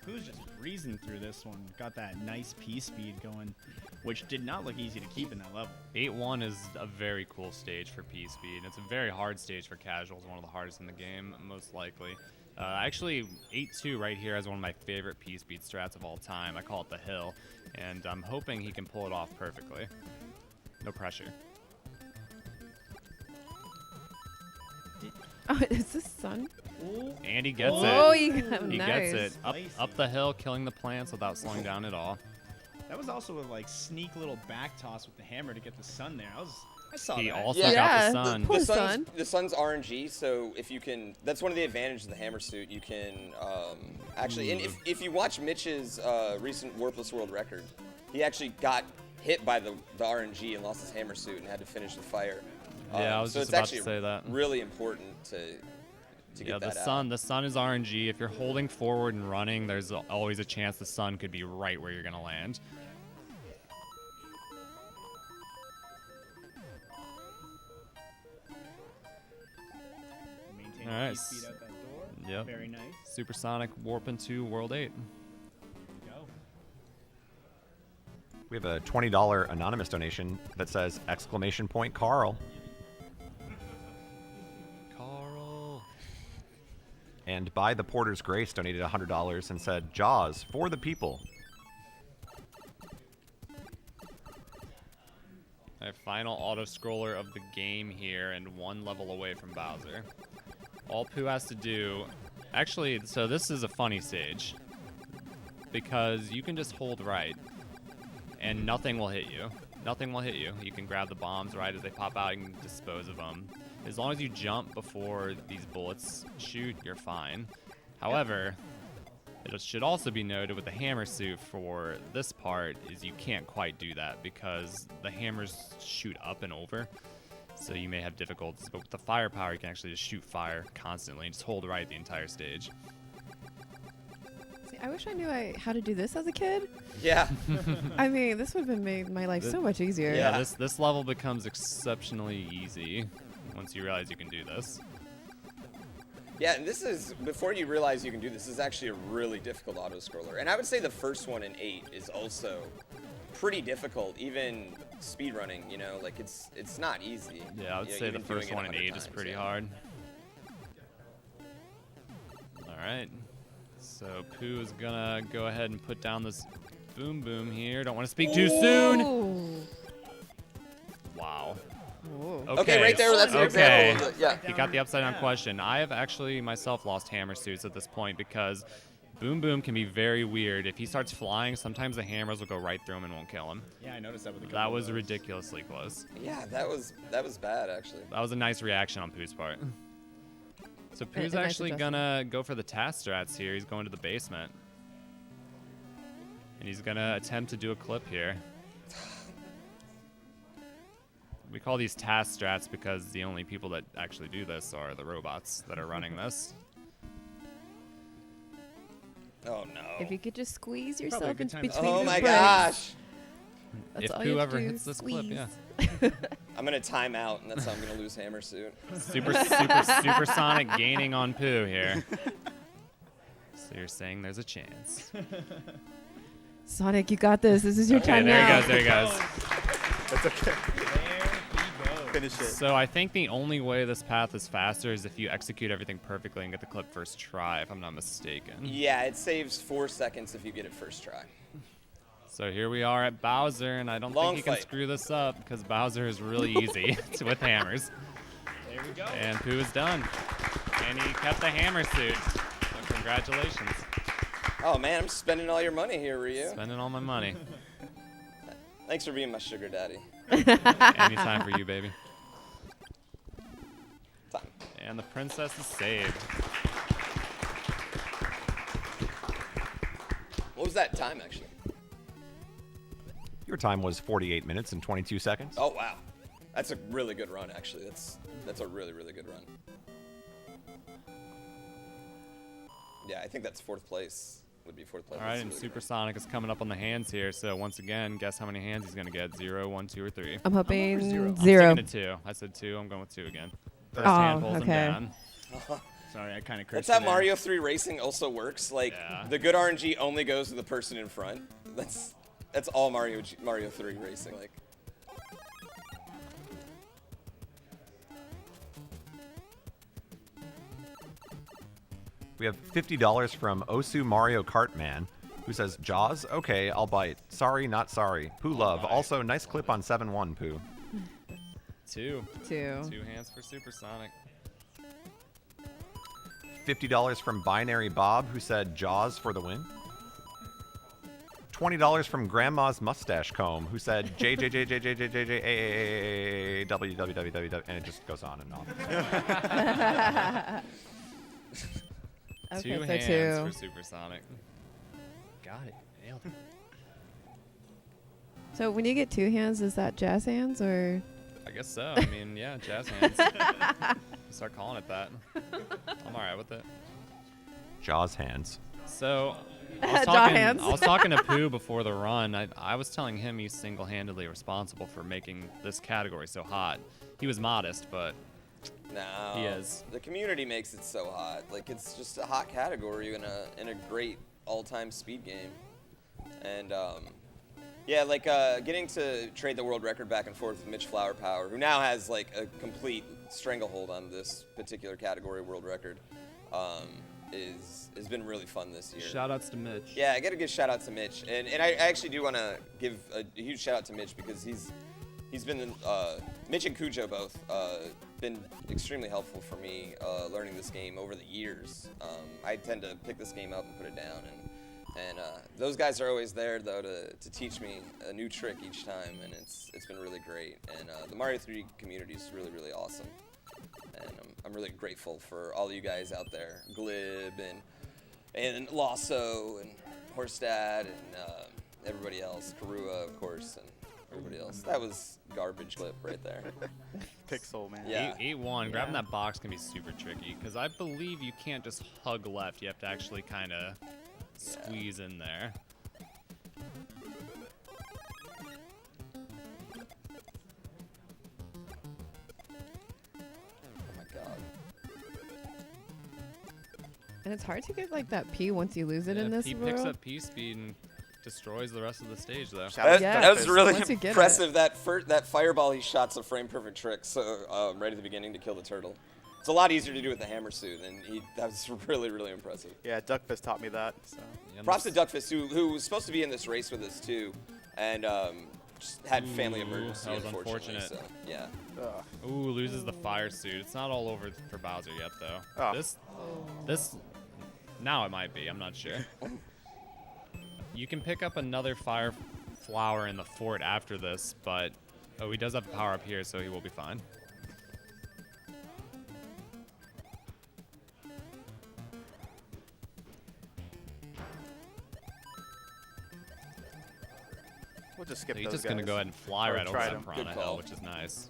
Who's just breezing through this one? Got that nice P speed going, which did not look easy to keep in that level. 8-1 is a very cool stage for P-Speed. It's a very hard stage for casuals, one of the hardest in the game, most likely. Actually, 8-2 right here is one of my favorite P-Speed strats of all time. I call it the hill, and I'm hoping he can pull it off perfectly. No pressure. Oh, is this Sun? And he gets Oh, it. he got He nice. gets it. Up the hill, killing the plants without slowing down at all. That was also a like sneak little back toss with the hammer to get the sun there. I saw He that. also Yeah. got the sun. Poor The Sun. sun's RNG, so if you can, that's one of the advantages of the hammer suit. You can actually, and if you watch Mitch's recent Warpless World record, he actually got hit by the RNG and lost his hammer suit and had to finish the fire. Yeah, I was so just it's about actually to say that. really important to Yeah, get the that sun. out. The sun is RNG. If you're holding forward and running, there's always a chance the sun could be right where you're gonna land. Maintain All right. speed out that door. Yep. Very nice. Supersonic Warp into World 8. Go. We have a $20 anonymous donation that says !Carl. Carl. And By the Porter's Grace donated $100 and said, Jaws, for the people. Our final auto-scroller of the game here and one level away from Bowser. All Pooh has to do... Actually, so this is a funny stage. Because you can just hold right. And nothing will hit you. Nothing will hit you. You can grab the bombs right as they pop out and dispose of them. As long as you jump before these bullets shoot, you're fine. However, it should also be noted with the hammer suit for this part is you can't quite do that because the hammers shoot up and over. So you may have difficulties, but with the firepower, you can actually just shoot fire constantly and just hold right the entire stage. See, I wish I knew how to do this as a kid. Yeah. I mean, this would have made my life so much easier. Yeah. This level becomes exceptionally easy once you realize you can do this. Yeah, and this is, before you realize you can do this, is actually a really difficult auto-scroller. And I would say the first one in 8 is also pretty difficult, even speedrunning, you know, like it's not easy. Yeah, I would You know, say the even doing first it one in 100 8 is times, pretty yeah. hard. Alright. So Pooh is gonna go ahead and put down this boom boom here. Don't want to speak too soon. Ooh. Wow. Ooh. Okay, right there, that's an Okay. example. Yeah. He got the upside down question. I have actually myself lost hammer suits at this point because Boom Boom can be very weird. If he starts flying, sometimes the hammers will go right through him and won't kill him. Yeah, I noticed that with the That couple was of those. ridiculously close. Yeah, that was bad, actually. That was a nice reaction on Pooh's part. So Pooh's a nice actually gonna go for the task strats here. He's going to the basement. And he's gonna attempt to do a clip here. We call these task strats because the only people that actually do this are the robots that are running this. Oh no. If you could just squeeze Probably a yourself good in time to between stop. Oh the my breaks. gosh. That's If all you have to whoever do, hits this clip, squeeze. yeah. I'm gonna time out, and that's how I'm gonna lose hammer suit. Supersonic gaining on Pooh here. So you're saying there's a chance. Sonic, you got this. This is your Okay, time there now. he goes, there he goes. That's okay. There he goes. Finish it. So I think the only way this path is faster is if you execute everything perfectly and get the clip first try, if I'm not mistaken. Yeah, it saves 4 seconds if you get it first try. So here we are at Bowser, and I don't Long think he can fight. screw this up because Bowser is really easy with hammers. There we go. And Pooh is done. And he kept the hammer suit. So congratulations. Oh man, I'm spending all your money here, Ryu. Spending all my money. Thanks for being my sugar daddy. Anytime for you, baby. Time. And the princess is saved. What was that time actually? Your time was 48 minutes and 22 seconds. Oh wow, that's a really good run actually. That's a really good run. Yeah, I think that's fourth place. Would be fourth place. All right, That's and really good. Supersonic is coming up on the hands here. So once again, guess how many hands he's going to get? 0, 1, 2, or 3. I'm hoping zero. zero. I'm sticking to 2. I said 2. I'm going with 2 again. First Oh, hand pulls him okay. down. Sorry, I kind of That's cursed how you there. Mario 3 Racing also works. Like Yeah. the good RNG only goes to the person in front. That's all Mario 3 Racing. Like We have $50 from Osu Mario Kart Man, who says, Jaws? Okay, I'll bite. Sorry, not sorry. Pooh love. bite. Also, nice clip on 7-1, Pooh. 2. 2. 2 hands for Supersonic. $50 from Binary Bob, who said, Jaws for the win. $20 from Grandma's Mustache Comb, who said, JJJJJJJAWWWW, and it just goes on and on. Okay, 2 so hands 2. for Supersonic. Got it. Nailed it. So when you get 2 hands, is that jazz hands or? I guess so. I mean, yeah, jazz hands. Start calling it that. I'm all right with it. Jaws hands. So, Jaw hands. I was talking to Pooh before the run. I was telling him he's single-handedly responsible for making this category so hot. He was modest, but no, He is. The community makes it so hot. Like it's just a hot category in a great all-time speed game. And yeah, like getting to trade the world record back and forth with Mitch Flowerpower, who now has like a complete stranglehold on this particular category world record, has been really fun this year. shout-outs to Mitch. Yeah, I got to give shout out to Mitch, and I actually do want to give a huge shout out to Mitch because he's been Mitch and Cujo both been extremely helpful for me learning this game over the years. I tend to pick this game up and put it down, and those guys are always there though to teach me a new trick each time, and it's been really great. And the Mario 3 community is really awesome, and I'm really grateful for all you guys out there, Glib and Lasso and Horstad and everybody else, Karua of course, and everybody else. That was garbage clip right there. Pixel, man. Yeah. 8-1. Grabbing that box can be super tricky because I believe you can't just hug left. You have to actually kind of squeeze in there. Oh my god. And it's hard to get like that P once you lose it in this He world. picks up P speed and destroys the rest of the stage though. Shout out to Yeah. That was Duckfist. really Once you get it. impressive. That fireball he shot's a frame perfect trick. So right at the beginning to kill the turtle. It's a lot easier to do with the hammer suit, and that was really impressive. Yeah, Duckfist taught me that. So. Yeah, Props to this- Duckfist, who was supposed to be in this race with us too, and just had family Ooh, emergency. that was Unfortunately, unfortunate. so yeah. Ugh. Ooh, loses the fire suit. It's not all over for Bowser yet though. Oh. This now it might be. I'm not sure. You can pick up another fire flower in the fort after this, but he does have the power up here, so he will be fine. We'll just skip He's those just gonna guys. go ahead and fly Or right over try that them. piranha Good hill, call. which is nice.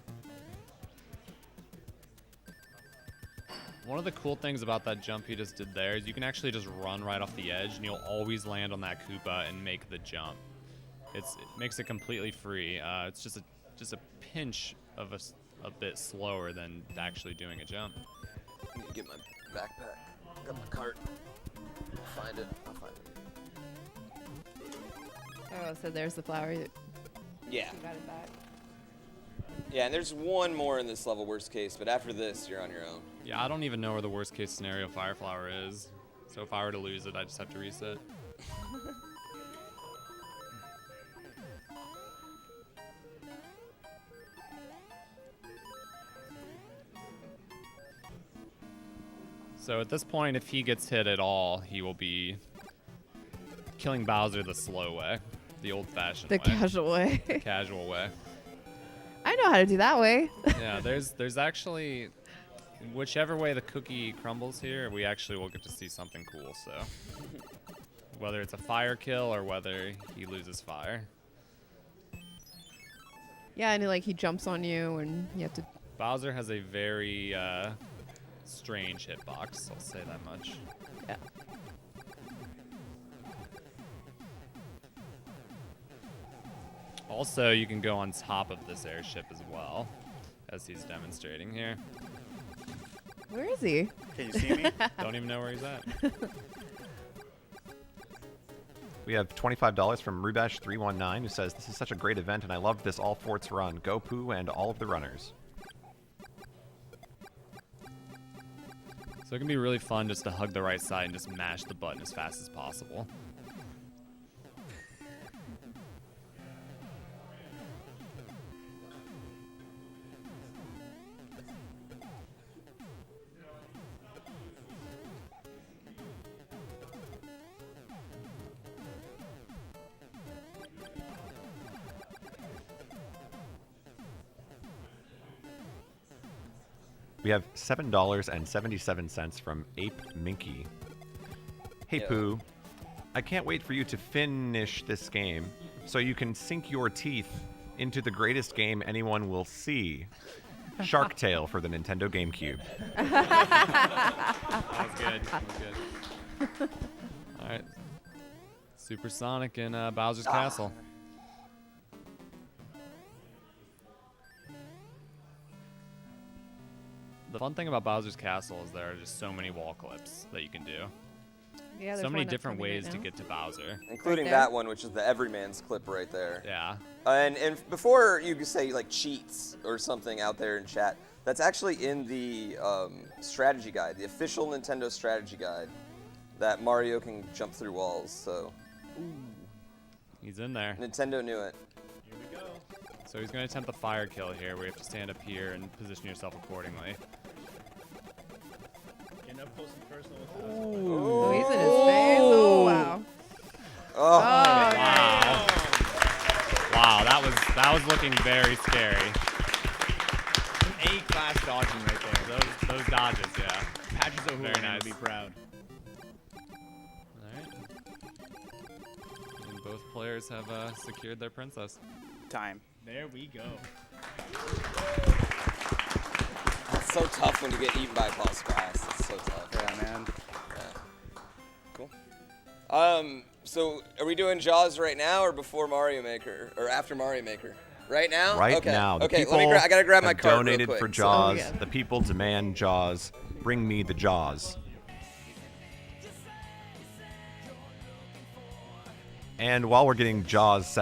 One of the cool things about that jump he just did there is you can actually just run right off the edge, and you'll always land on that Koopa and make the jump. It makes it completely free. It's just a pinch of a bit slower than actually doing a jump. I need to get my backpack. Got my cart. I'll find it. Oh, so there's the flower. You Yeah. got it back. Yeah, and there's one more in this level, worst case, but after this, you're on your own. Yeah, I don't even know where the worst case scenario Fire Flower is. So if I were to lose it, I just have to reset. So at this point, if he gets hit at all, he will be killing Bowser the slow way, the old-fashioned The way, casual way. casual way. I know how to do that way. Yeah, there's actually, whichever way the cookie crumbles here, we actually will get to see something cool. So whether it's a fire kill or whether he loses fire. Yeah, and like he jumps on you, and you have to. Bowser has a very strange hitbox, I'll say that much. Yeah. Also, you can go on top of this airship as well, as he's demonstrating here. Where is he? Can you see me? Don't even know where he's at. We have $25 from Rubash319 who says, "This is such a great event and I love this all forts run. Go Pooh and all of the runners." So it can be really fun just to hug the right side and just mash the button as fast as possible. We have $7.77 from Ape Minky. "Hey Yeah. Pooh, I can't wait for you to finish this game so you can sink your teeth into the greatest game anyone will see. Shark Tale for the Nintendo GameCube." That's good. That's good. All right. Supersonic in Bowser's Castle. The fun thing about Bowser's Castle is there are just so many wall clips that you can do. Yeah, So there's many one different upcoming ways right to now. get to Bowser. Including Right there. that one, which is the Everyman's clip right there. Yeah. And before you could say like cheats or something out there in chat, that's actually in the strategy guide, the official Nintendo strategy guide, that Mario can jump through walls. So He's in there. Nintendo knew it. Here we go. So he's going to attempt the fire kill here, where you have to stand up here and position yourself accordingly. Getting up close and personal with Bowser. Oh, he's in his face. Oh wow. Oh, Wow. Wow, that was looking very scary. Some A-class dodging right there. Those dodges, yeah. Patches O'Houlihan Very nice. would be proud. Alright. And both players have secured their princess. Time. There we go. it's so tough when you get eaten by a boss class. It's so tough. Yeah, man. Cool. So are we doing Jaws right now or before Mario Maker or after Mario Maker? Right now? Right okay. now, the Okay, people let me I gotta grab my have card donated real for quick. Jaws. yeah. The people demand Jaws. Bring me the Jaws. And while we're getting Jaws set